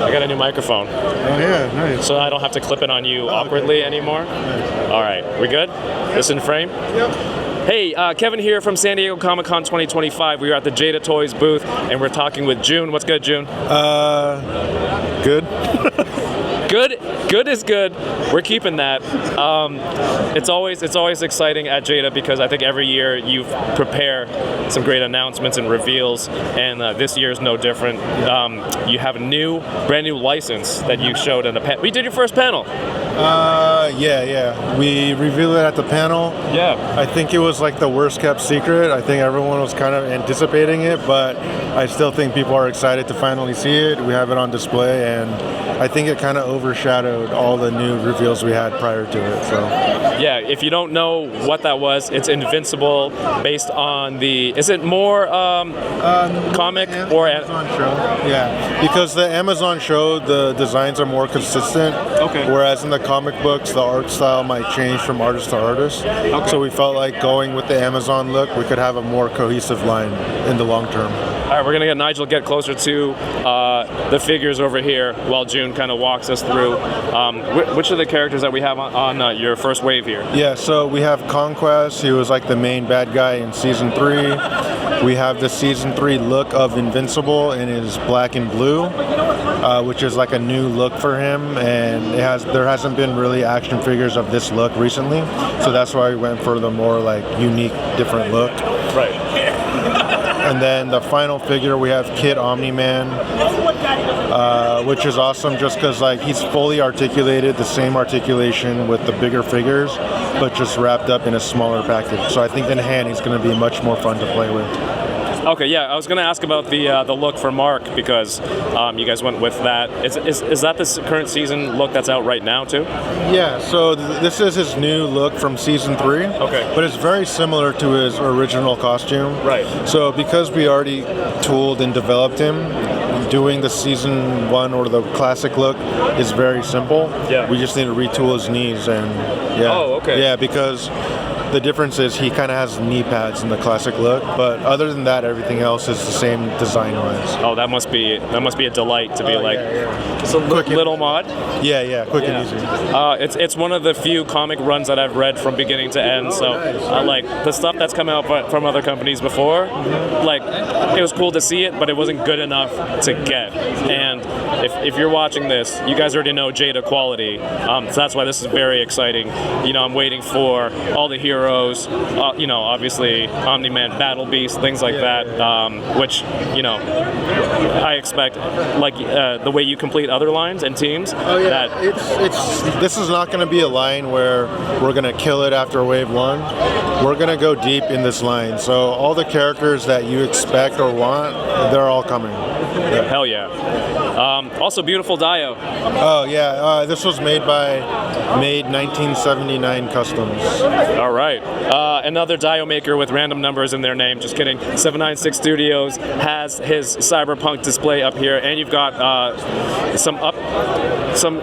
I got a new microphone. Oh yeah, nice. So I don't have to clip it on you awkwardly anymore. Nice. All right, we good? This in frame? Yep. Hey, Kevin here from San Diego Comic-Con 2025. We are at the Jada Toys booth, and we're talking with Juhn. What's good, Juhn? Good. Good is good. We're keeping that. It's always exciting at Jada because I think every year you prepare some great announcements and reveals, and this year is no different. You have a brand new license that you showed in the panel. We did your first panel. Yeah. We revealed it at the panel. Yeah. I think it was like the worst kept secret. I think everyone was kind of anticipating it, but I still think people are excited to finally see it. We have it on display, and I think it kind of overshadowed all the new reveals we had prior to it. So. Yeah, if you don't know what that was, it's Invincible, based on the. Is it more comic or Amazon show? Yeah, because the Amazon show, the designs are more consistent. Okay. Whereas in the comic books, the art style might change from artist to artist. Okay. So we felt like going with the Amazon look, we could have a more cohesive line in the long term. All right, we're gonna get Nigel get closer to the figures over here while Juhn kind of walks us through. Which of the characters that we have on your first wave here? Yeah, so we have Conquest. He was like the main bad guy in season 3. We have the season 3 look of Invincible in his black and blue, which is like a new look for him, and there hasn't been really action figures of this look recently, so that's why we went for the more like unique, different look. Right. And then the final figure, we have Kid Omni-Man, which is awesome just because like he's fully articulated, the same articulation with the bigger figures, but just wrapped up in a smaller package. So I think in hand he's going to be much more fun to play with. Okay, yeah, I was going to ask about the look for Mark because you guys went with that. Is that the current season look that's out right now too? Yeah, so this is his new look from season 3. Okay. But it's very similar to his original costume. Right. So because we already tooled and developed him, doing the season 1 or the classic look is very simple. Yeah. We just need to retool his knees and yeah. Oh, okay. Yeah, because the difference is he kind of has knee pads in the classic look, but other than that, everything else is the same design-wise. Oh, that must be a delight to be It's a little mod. Yeah, quick and easy. It's one of the few comic runs that I've read from beginning to end. So like the stuff that's come out from other companies before, like it was cool to see it, but it wasn't good enough to get. And if you're watching this, you guys already know Jada quality. So that's why this is very exciting. You know, I'm waiting for all the heroes. Obviously Omni-Man, Battle Beast, things like that, which, I expect, like the way you complete other lines and teams. Oh yeah, this is not going to be a line where we're going to kill it after wave 1. We're going to go deep in this line. So all the characters that you expect or want, they're all coming. Yeah. Hell yeah. Also beautiful Dio. Oh yeah, this was made 1979 Customs. All right. Another Dio maker with random numbers in their name. Just kidding. 796 Studios has his Cyberpunk display up here, and you've got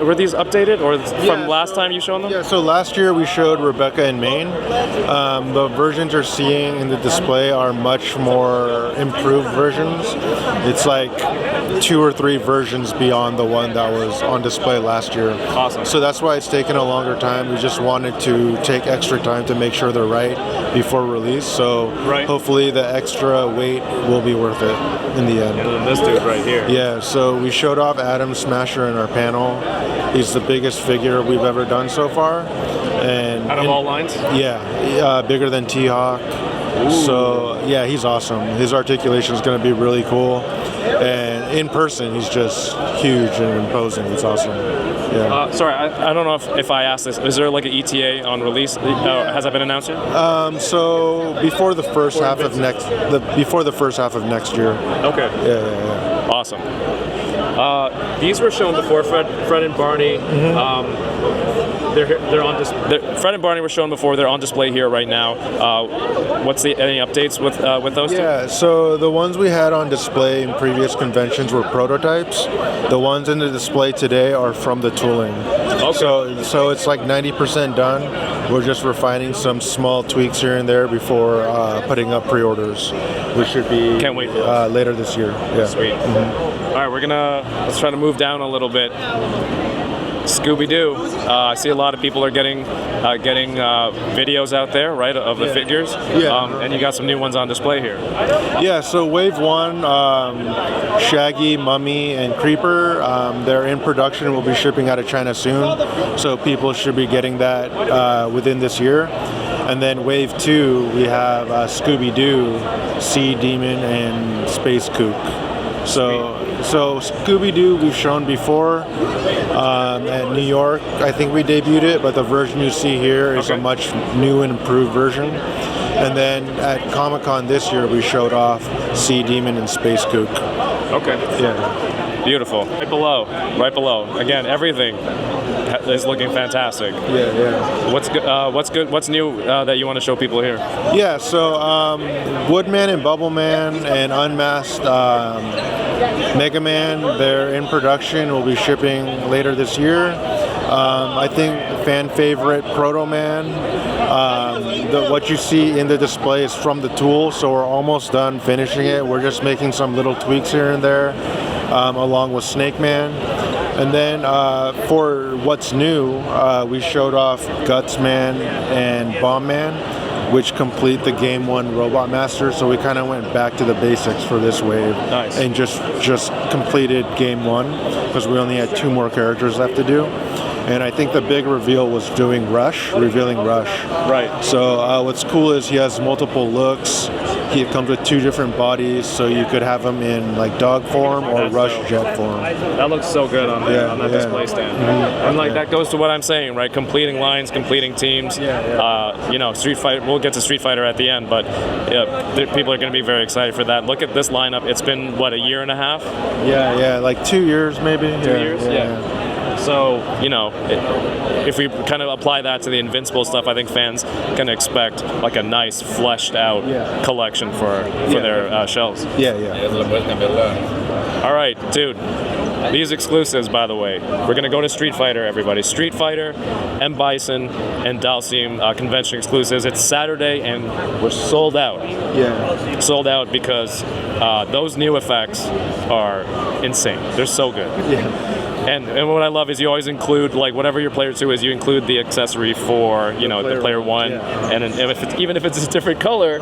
were these updated or from last time you showed them? Yeah, so last year we showed Rebecca and Maine. The versions you're seeing in the display are much more improved versions. It's like 2 or 3 versions beyond the one that was on display last year. Awesome. So that's why it's taken a longer time. We just wanted to take extra time to make sure they're right before release. So hopefully the extra wait will be worth it in the end. And then this dude right here. Yeah, so we showed off Adam Smasher in our panel. He's the biggest figure we've ever done so far. And out of all lines? Yeah, bigger than T-Hawk. So yeah, he's awesome. His articulation is going to be really cool. And in person, he's just huge and imposing. It's awesome. Yeah. Sorry, I don't know if I asked this. Is there like an ETA on release? Has that been announced yet? So before the first half of next year. Okay. Yeah. Awesome. These were shown before. Fred and Barney. They're on Fred and Barney were shown before. They're on display here right now. Any updates with those two? Yeah, so the ones we had on display in previous conventions were prototypes. The ones in the display today are from the tooling. Okay. So it's like 90% done. We're just refining some small tweaks here and there before putting up pre-orders, which should be Can't wait for later this year. Yeah. Sweet. All right, let's try to move down a little bit. Scooby-Doo. I see a lot of people are getting videos out there, right, of the figures. Yeah. And you got some new ones on display here. Yeah, so Wave 1, Shaggy, Mummy, and Creeper, they're in production and will be shipping out of China soon. So people should be getting that within this year. And then Wave 2, we have Scooby-Doo, Sea Demon, and Space Kook. So Scooby-Doo we've shown before at New York. I think we debuted it, but the version you see here is a much new and improved version. And then at Comic-Con this year, we showed off Sea Demon and Space Kook. Okay. Yeah. Beautiful. Right below. Again, everything is looking fantastic. Yeah. What's good? What's new that you want to show people here? Yeah, so Woodman and Bubbleman and Unmasked Mega Man, they're in production, will be shipping later this year. I think fan favorite Proto Man, what you see in the display is from the tool, so we're almost done finishing it. We're just making some little tweaks here and there, along with Snake Man. And then for what's new, we showed off Guts Man and Bomb Man, which complete the Game 1 Robot Master. So we kind of went back to the basics for this wave. Nice. And just completed Game 1 because we only had 2 more characters left to do. And I think the big reveal was revealing Rush. Right. So what's cool is he has multiple looks. He comes with 2 different bodies, so you could have him in like dog form or Rush jet form. That looks so good on that display stand. And that goes to what I'm saying, right? Completing lines, completing teams. Street Fighter. We'll get to Street Fighter at the end, but people are going to be very excited for that. Look at this lineup. It's been what, a year and a half? Yeah, like 2 years maybe. 2 years. Yeah. So, if we kind of apply that to the Invincible stuff, I think fans can expect like a nice fleshed out collection for their shelves. Yeah. All right, dude. These exclusives, by the way, we're going to go to Street Fighter, everybody. Street Fighter, M. Bison, and Dalsim convention exclusives. It's Saturday, and we're sold out. Yeah. Sold out because those new effects are insane. They're so good. Yeah. And what I love is you always include, like, whatever your player 2 is, you include the accessory for, the player 1. And even if it's a different color,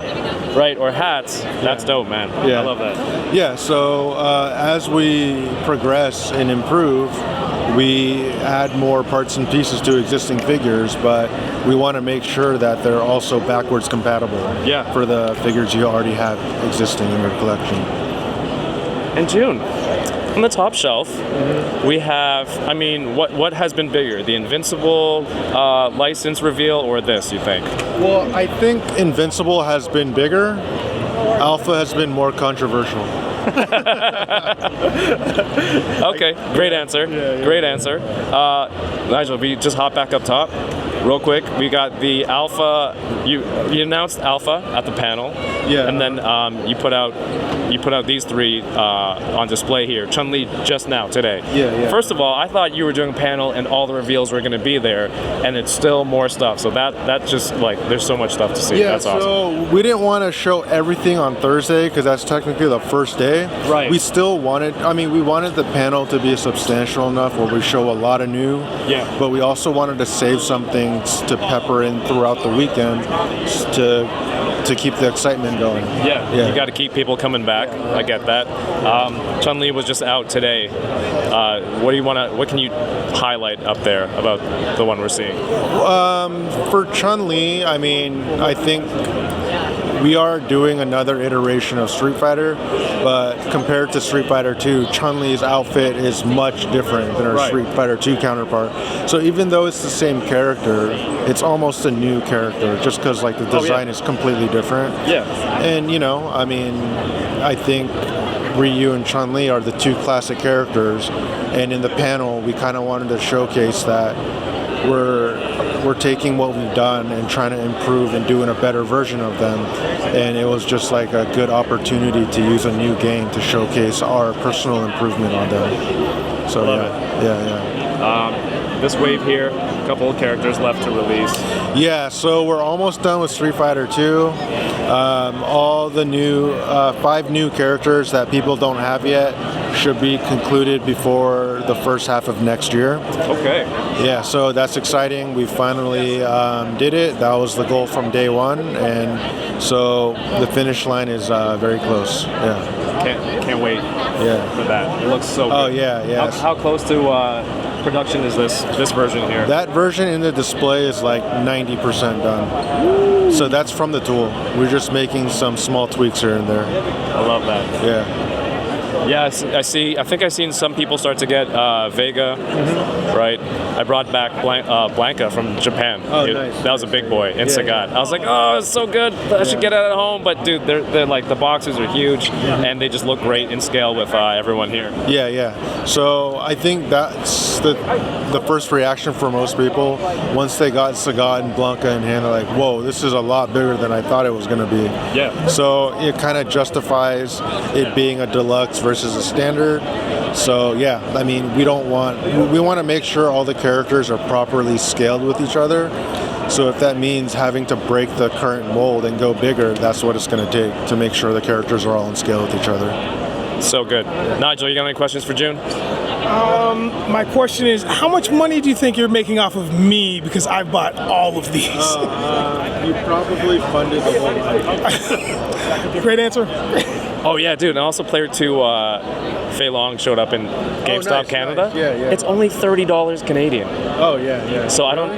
right, or hats, that's dope, man. Yeah. I love that. Yeah, so as we progress and improve, we add more parts and pieces to existing figures, but we want to make sure that they're also backwards compatible for the figures you already have existing in your collection. And Juhn, on the top shelf, we have, what has been bigger, the Invincible license reveal or this, you think? Well, I think Invincible has been bigger. Alpha has been more controversial. Okay, great answer. Great answer. Nigel, we just hop back up top real quick. We got the Alpha. You announced Alpha at the panel. Yeah. And then you put out these 3 on display here. Chun-Li just now today. Yeah. First of all, I thought you were doing a panel and all the reveals were going to be there, and it's still more stuff. So that just there's so much stuff to see. Yeah, that's awesome. So we didn't want to show everything on Thursday because that's technically the first day. Right. We still wanted. we wanted the panel to be substantial enough where we show a lot of new. Yeah. But we also wanted to save some things to pepper in throughout the weekend to keep the excitement going. Yeah. You got to keep people coming back. I get that. Chun-Li was just out today. What can you highlight up there about the one we're seeing? For Chun-Li, I think we are doing another iteration of Street Fighter, but compared to Street Fighter 2, Chun-Li's outfit is much different than our Street Fighter 2 counterpart. So even though it's the same character, it's almost a new character just because the design is completely different. Yeah. And I think Ryu and Chun-Li are the 2 classic characters, and in the panel we kind of wanted to showcase that we're taking what we've done and trying to improve and doing a better version of them, and it was just a good opportunity to use a new game to showcase our personal improvement on them. So yeah. This wave here, a couple of characters left to release. Yeah, so we're almost done with Street Fighter 2. All the new 5 new characters that people don't have yet should be concluded before the first half of next year. Okay. Yeah, so that's exciting. We finally did it. That was the goal from day one, and so the finish line is very close. Yeah. Can't wait. Yeah. For that. It looks so good. Oh yeah. How close to production is this version here? That version in the display is like 90% done. So that's from the tool. We're just making some small tweaks here and there. I love that. Yeah. Yeah, I see. I think I've seen some people start to get Vega, right? I brought back Blanca from Japan. Oh, nice. That was a big boy in Sagat. I was like, oh, it's so good. I should get it at home. But dude, they're like, the boxes are huge, and they just look great in scale with everyone here. Yeah. So I think that's the first reaction for most people once they got Sagat and Blanca in hand. They're like, whoa, this is a lot bigger than I thought it was going to be. Yeah. So it kind of justifies it being a deluxe versus a standard. So yeah, I mean, we want to make sure all the characters are properly scaled with each other. So if that means having to break the current mold and go bigger, that's what it's going to take to make sure the characters are all in scale with each other. So good. Nigel, you got any questions for Juhn? My question is, how much money do you think you're making off of me because I bought all of these? You probably funded the whole thing. Great answer. Oh yeah, dude. And also Player 2 Fei Long showed up in GameStop nice, Canada. Nice. Yeah. It's only $30 Canadian. Oh yeah. So I don't.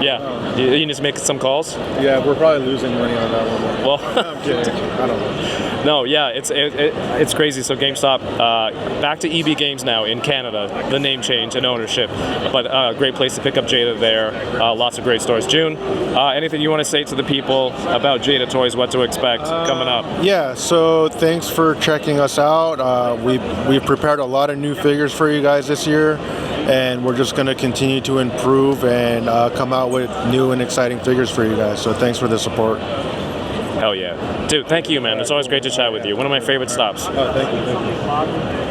Yeah. You need to make some calls. Yeah, we're probably losing money on that one. Well, I'm kidding. I don't know. No, yeah, it's crazy. So GameStop, back to EB Games now in Canada, the name change and ownership. But great place to pick up Jada there. Lots of great stores. Juhn, anything you want to say to the people about Jada Toys, what to expect coming up? Yeah, so thanks for checking us out. We've prepared a lot of new figures for you guys this year, and we're just going to continue to improve and come out with new and exciting figures for you guys. So thanks for the support. Hell yeah. Dude, thank you, man. It's always great to chat with you. One of my favorite stops. Oh, thank you.